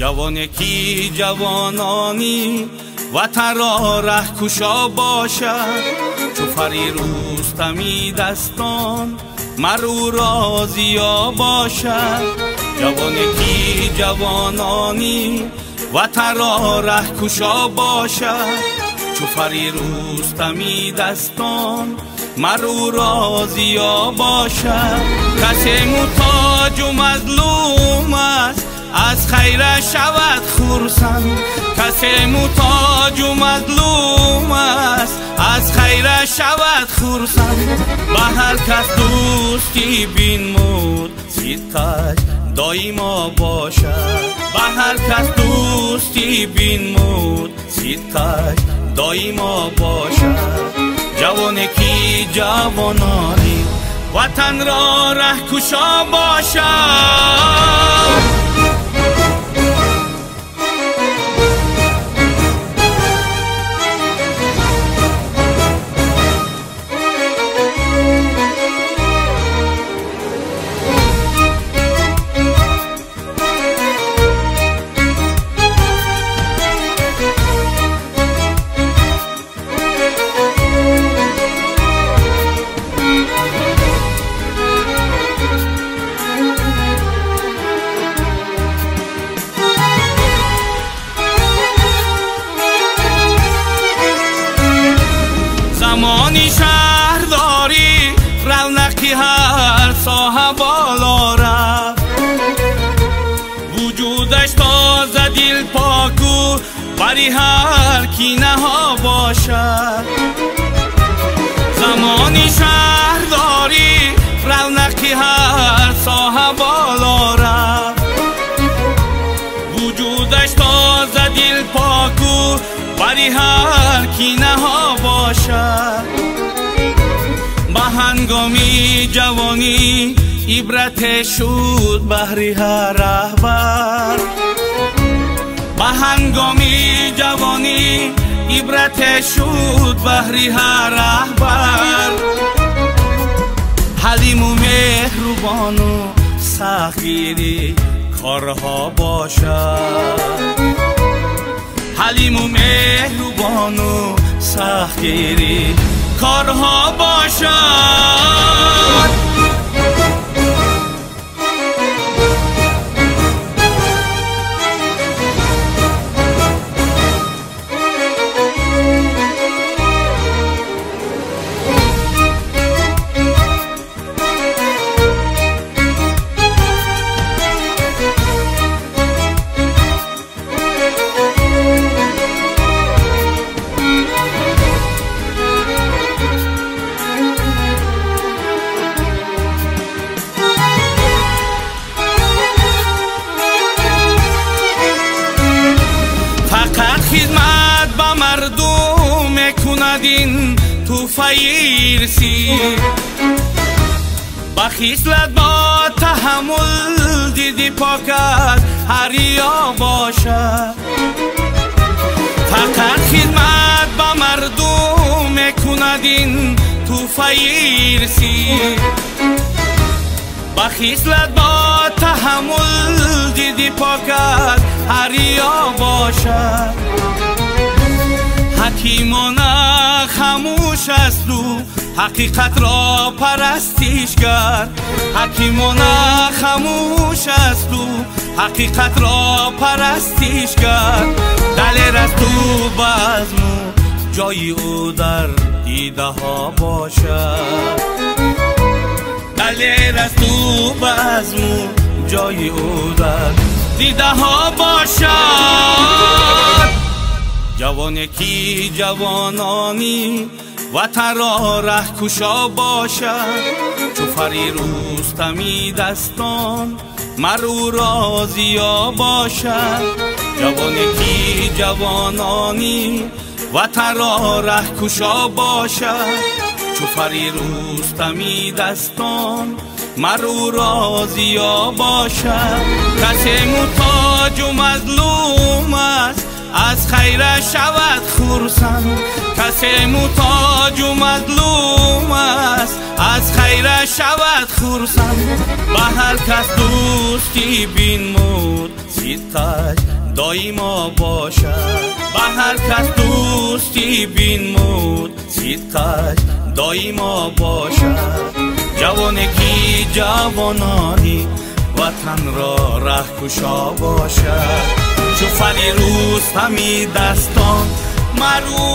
جوانکی جوانانی وطن را ره کشا باشد، چو فری رستمی دستان مرو را زیا باشد. جوانکی جوانانی وطن را ره کشا باشد، چو فری رستمی دستان مرو را زیا باشد. کسی محتاج و مظلوم است از خیرش شود خرسند، کسی محتاج و مظلوم است از خیرش شود خرسند. به هر کس دوستی بینمود صدقش دایما باشد، به هر کس دوستی بینمود صدقش دایما باشد. جوانکی جوانانی وطن را ره کشا باشد. زمانی شهرداری رونقی هر ساحه بالا رفت، وجودش تازه دل پاکو بری هر کینه ها باشد. زمانی شهرداری رونقی هر ساحه بالا رفت، وجودش تازه دل پاکو بری هر کینه ها باشد. به هنگامی جوانی عبرت شد بهر هر رهبر، به هنگامی جوانی عبرت شد بهر هر رهبر. حلیم و مهربان و سخیری کارها باشد، حلیم و مهربان و سختگیری کارها باشد. خدمت به مردم کندین تو فیرسی، با خصلت با تحمل دیدی پاکت هریا باشد. فقط خدمت به مردم کندین تو فیرسی، با خصلت با تحمل دیدی پاکت هریا باشد. حکیمانه خاموش است و حقیقت را پرستش کرد، حکیمانه خاموش است و حقیقت را پرستش کرد. دلیر از تو بزم جای او در دیده ها باشد، دلیر از تو بزم جای او در دیده ها باشد. جوانکی جوانانی وطن را ره کشا باشد، چو فری رستمی دستان مرو را زیا باشد. جوانکی جوانانی وطن را ره کشا باشد، چو فری رستمی دستان مرو را زیا باشد. کسی محتاج و مظلوم است از خیرش شود خرسند، کسی محتاج و مظلوم است از خیرش شود خرسند. به هر کس دوستی بینمود صدقش دایما باشد. به هر کس دوستی بینمود صدقش دایما باشد. جوانی که جوانانی وطن را رهکشا باشد. چو فری روز همی دستان مرو